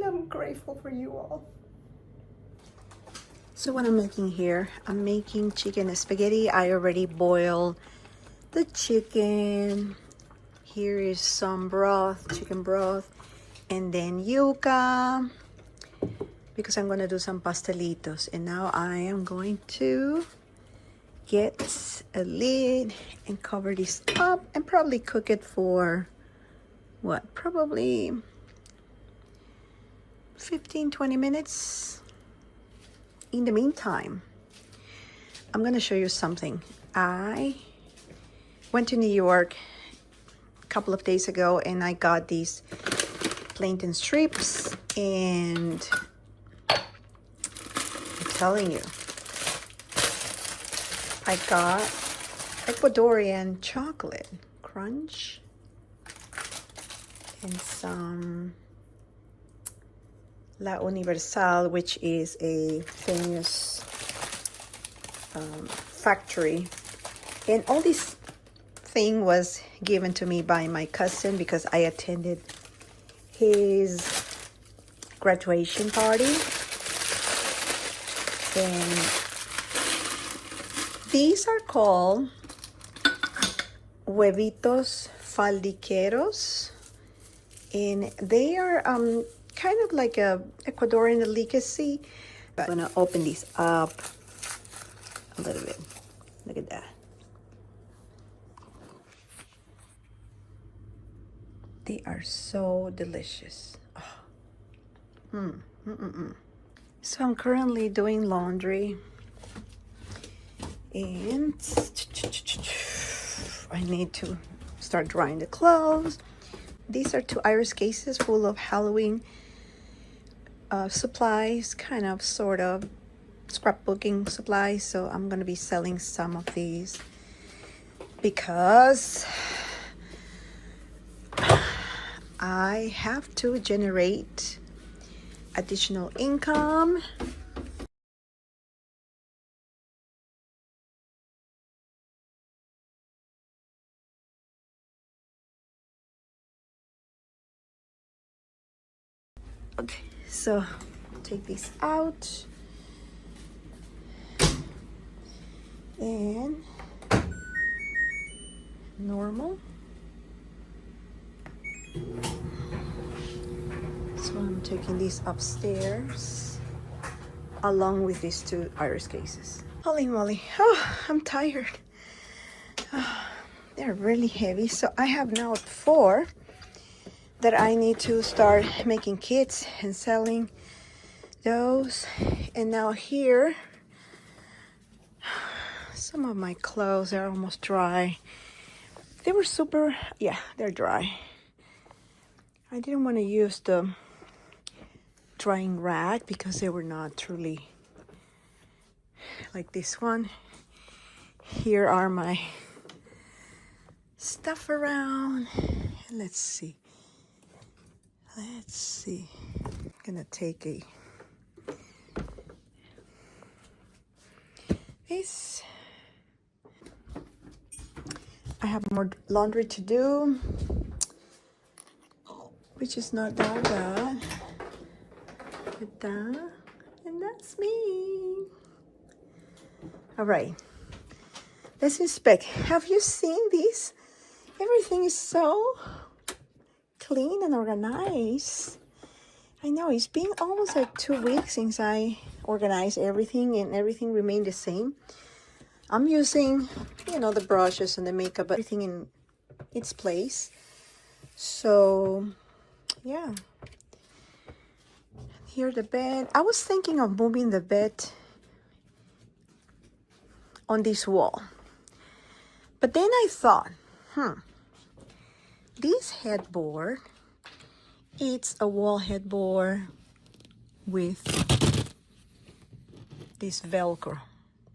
and I'm grateful for you all. So what I'm making here, I'm making chicken spaghetti. I already boiled the chicken. Here is some broth, chicken broth, and then yuca, because I'm gonna do some pastelitos. And now I am going to get a lid and cover this up and probably cook it for what, probably 15-20 minutes. In the meantime, I'm gonna show you something. I went to New York a couple of days ago and I got these plantain strips, and I'm telling you, I got Ecuadorian chocolate crunch and some La Universal, which is a famous factory. And all this thing was given to me by my cousin because I attended his graduation party. And these are called huevitos faldiqueros, and they are kind of like a Ecuadorian delicacy. I'm gonna open these up a little bit. Look at that. They are so delicious. Oh. So I'm currently doing laundry, and I need to start drying the clothes. These are 2 iris cases full of Halloween supplies, kind of, sort of scrapbooking supplies. So I'm gonna be selling some of these because I have to generate additional income. Okay, so take these out and normal. So I'm taking these upstairs along with these 2 iris cases. Holy moly, oh, I'm tired. Oh, they're really heavy. So I have now 4 that I need to start making kits and selling those. And now here, some of my clothes are almost dry. They were super, yeah, they're dry. I didn't want to use the drying rack because they were not truly like this one. Here are my stuff around. Let's see. I'm gonna take this. I have more laundry to do, which is not that bad. With that, and that's me. All right, let's inspect. Have you seen this? Everything is so clean and organized. I know it's been almost like 2 weeks since I organized everything, and everything remained the same. I'm using, you know, the brushes and the makeup, but everything in its place. So yeah, here the bed. I was thinking of moving the bed on this wall, but then I thought, this headboard, it's a wall headboard with these Velcro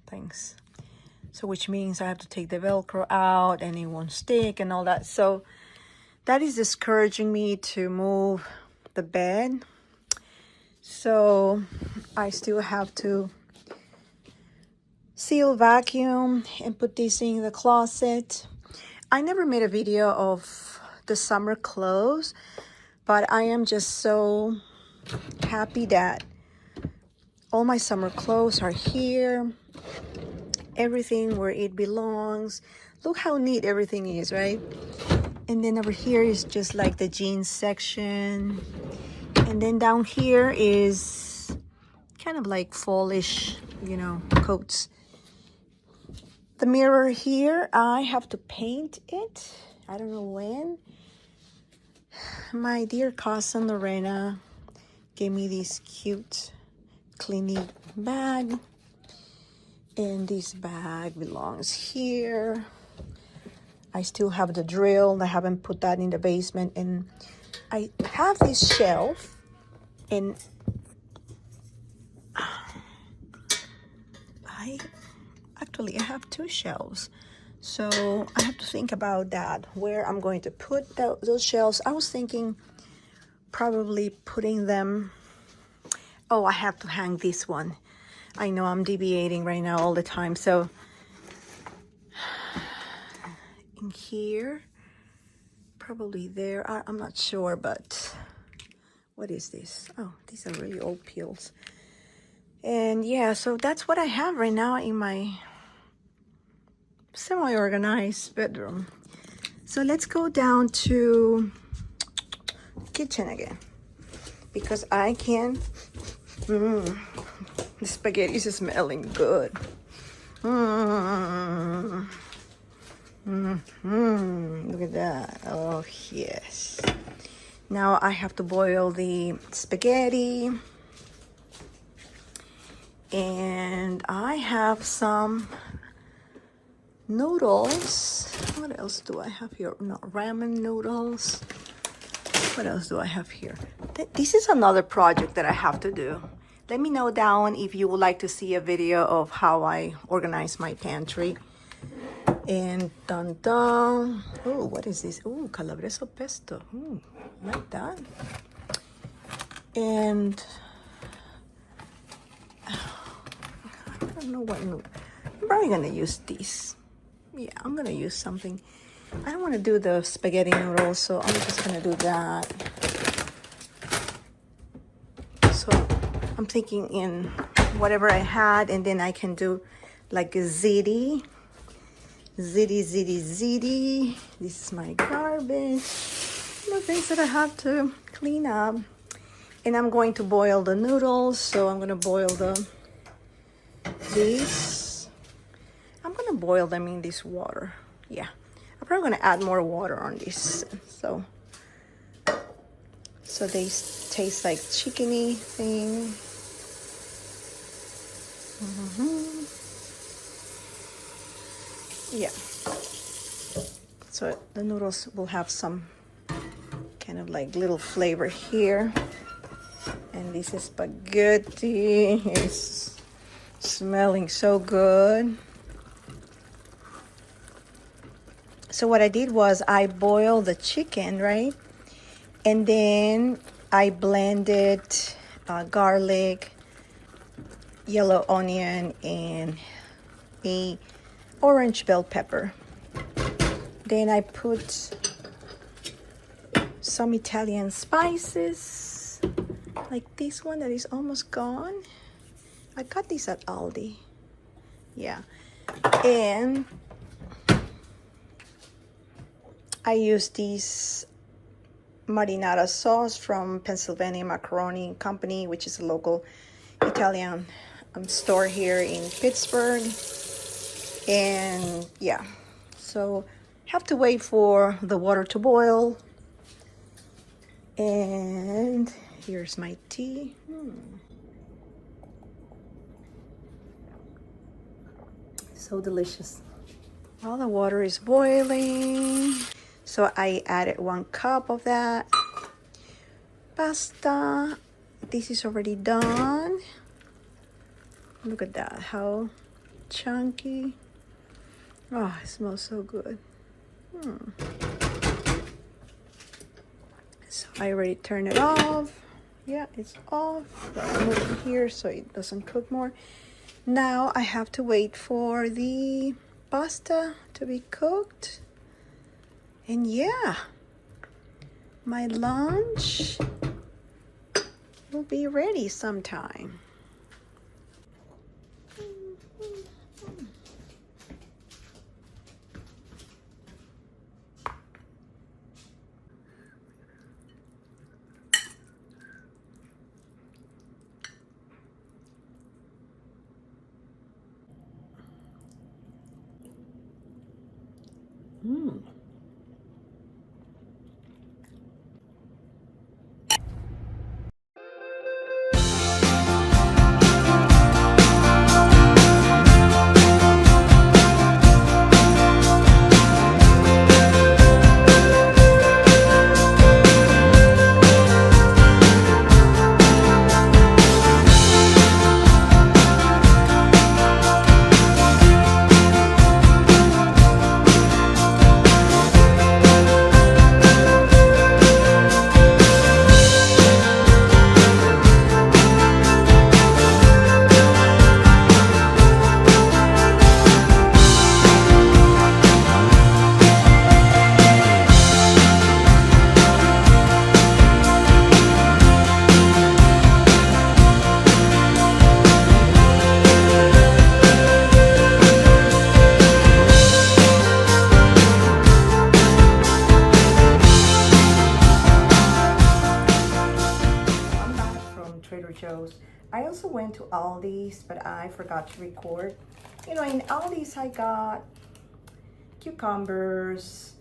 things. So which means I have to take the Velcro out and it won't stick and all that. So that is discouraging me to move the bed. So I still have to seal, vacuum, and put this in the closet. I never made a video of the summer clothes, but I am just so happy that all my summer clothes are here. Everything where it belongs. Look how neat everything is, right? And then over here is just like the jeans section. And then down here is kind of like fallish, you know, coats. The mirror here, I have to paint it. I don't know when. My dear cousin Lorena gave me this cute cleaning bag. And this bag belongs here. I still have the drill. I haven't put that in the basement. And I have this shelf. And I have two shelves. So I have to think about that, where I'm going to put those shelves. I was thinking probably putting them. Oh, I have to hang this one. I know I'm deviating right now all the time. So in here, probably there. I'm not sure, but what is this? Oh, these are really old peels. And yeah, so that's what I have right now in my semi-organized bedroom. So let's go down to kitchen again, because I can. The spaghetti is smelling good. Look at that. Oh yes. Now I have to boil the spaghetti. And I have some noodles. What else do I have here? No, ramen noodles. What else do I have here? This is another project that I have to do. Let me know down if you would like to see a video of how I organize my pantry. And dun dun. Oh, what is this? Oh, calabresa pesto. Ooh, like that. And I don't know what noodle. I'm probably gonna use these. Yeah, I'm gonna use something. I don't want to do the spaghetti noodles, so I'm just gonna do that. So I'm thinking in whatever I had, and then I can do like a ziti. Ziti. This is my garbage. The things that I have to clean up. And I'm going to boil the noodles, so I'm gonna boil these. I'm gonna boil them in this water. Yeah, I'm probably gonna add more water on this, so they taste like chickeny thing. Yeah. So the noodles will have some kind of like little flavor here. And this is spaghetti. It's smelling so good. So what I did was I boiled the chicken, right? And then I blended garlic, yellow onion, and a orange bell pepper. Then I put some Italian spices, like this one that is almost gone. I got this at Aldi. Yeah. And I use this marinara sauce from Pennsylvania Macaroni Company, which is a local Italian store here in Pittsburgh. And yeah, so have to wait for the water to boil. And here's my tea. So delicious. While the water is boiling, so I added 1 cup of that pasta. This is already done. Look at that, how chunky. Oh, it smells so good. So I already turned it off. Yeah, it's off. I'll move it here so it doesn't cook more. Now I have to wait for the pasta to be cooked. And yeah, my lunch. will be ready sometime. Mm. Trader Joe's. I also went to Aldi's, but I forgot to record. You know, in Aldi's I got cucumbers,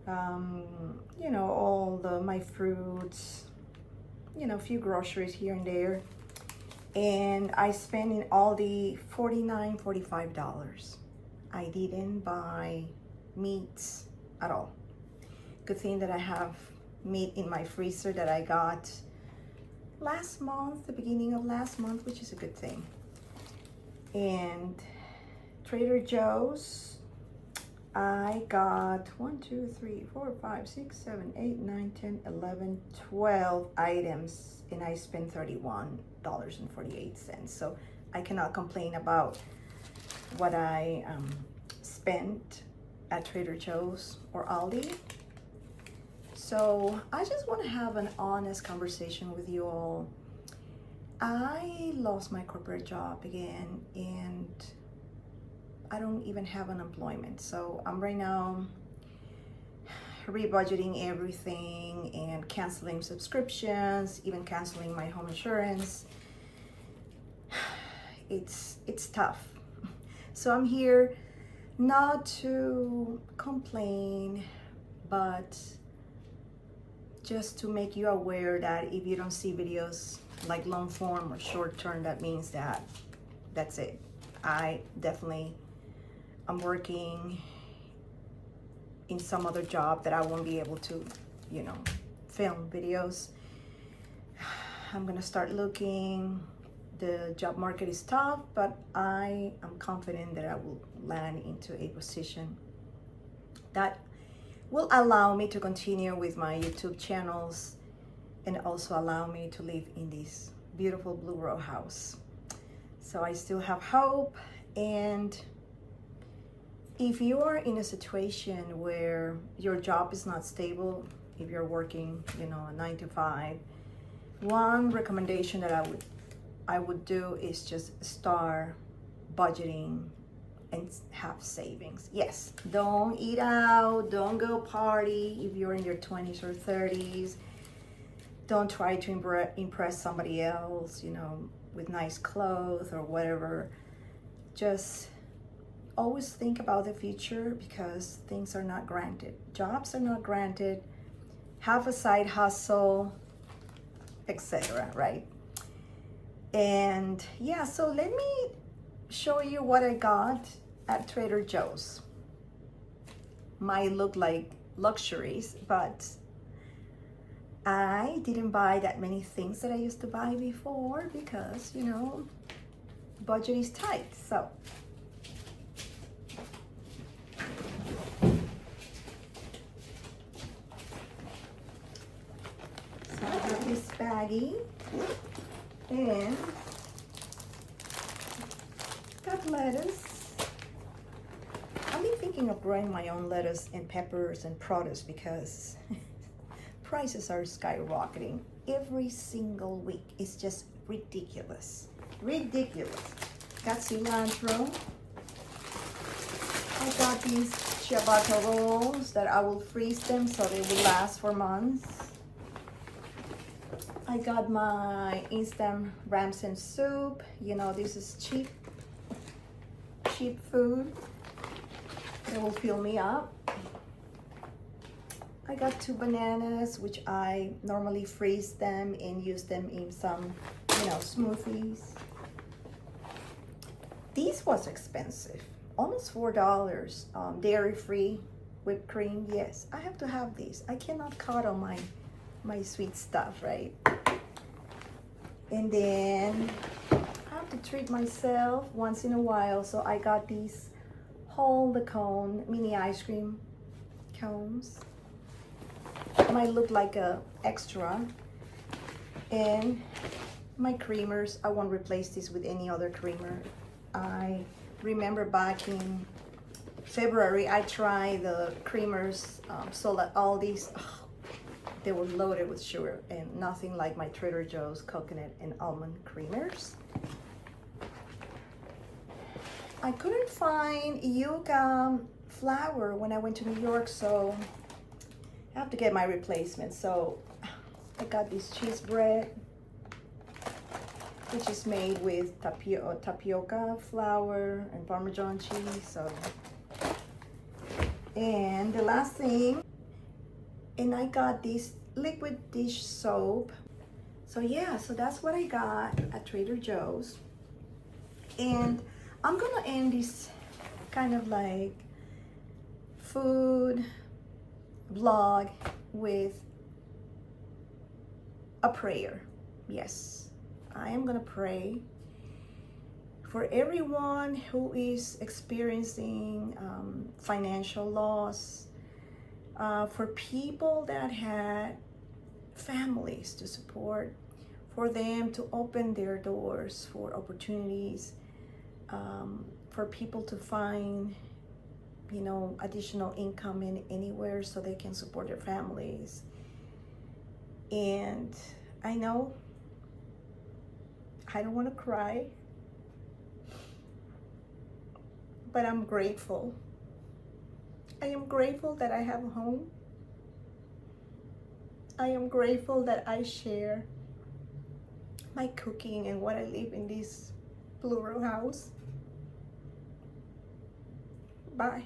you know, all my fruits, you know, a few groceries here and there. And I spent in Aldi $49, $45. I didn't buy meats at all. Good thing that I have meat in my freezer that I got last month, the beginning of last month, which is a good thing. And Trader Joe's, I got 1, 2, 3, 4, 5, 6, 7, 8, 9, 10, 11, 12 items, and I spent $31.48. So I cannot complain about what I spent at Trader Joe's or Aldi. So I just want to have an honest conversation with you all. I lost my corporate job again, and I don't even have unemployment. So I'm right now rebudgeting everything and canceling subscriptions, even canceling my home insurance. It's tough. So I'm here not to complain, but just to make you aware that if you don't see videos like long form or short term, that means that that's it. I'm working in some other job that I won't be able to, you know, film videos. I'm gonna start looking. The job market is tough, but I am confident that I will land into a position that will allow me to continue with my YouTube channels and also allow me to live in this beautiful blue row house. So I still have hope. And if you are in a situation where your job is not stable, if you're working, you know, a 9 to 5, one recommendation that I would do is just start budgeting and have savings. Yes, don't eat out, don't go party if you're in your 20s or 30s. Don't try to impress somebody else, you know, with nice clothes or whatever. Just always think about the future, because things are not granted. Jobs are not granted. Have a side hustle, etc., right? And yeah, so let me show you what I got at Trader Joe's. Might look like luxuries, but I didn't buy that many things that I used to buy before because, you know, budget is tight. So I have this baggie and got lettuce. I've been thinking of growing my own lettuce and peppers and produce because prices are skyrocketing. every single week. It's just ridiculous. Ridiculous. Got cilantro. I got these ciabatta rolls that I will freeze them so they will last for months. I got my instant ramson soup. You know, this is cheap food that will fill me up. I got 2 bananas, which I normally freeze them and use them in some, smoothies. This was expensive, almost $4. Dairy-free whipped cream. Yes, I have to have these. I cannot cut on my sweet stuff, right? And then I have to treat myself once in a while, so I got these hold the cone mini ice cream cones. Might look like a extra. And my creamers, I won't replace this with any other creamer. I remember back in February I tried the creamers, so that all these they were loaded with sugar, and nothing like my Trader Joe's coconut and almond creamers. I couldn't find yuca flour when I went to New York, so I have to get my replacement. So I got this cheese bread, which is made with tapioca flour and Parmesan cheese. So, and the last thing, and I got this liquid dish soap. So yeah, so that's what I got at Trader Joe's. And I'm gonna end this kind of like food vlog with a prayer. Yes, I am gonna pray for everyone who is experiencing financial loss, for people that had families to support, for them to open their doors for opportunities, for people to find additional income in anywhere so they can support their families. And I know I don't want to cry, but I'm grateful. I am grateful that I have a home. I am grateful that I share my cooking and what I live in this blue row house. Bye.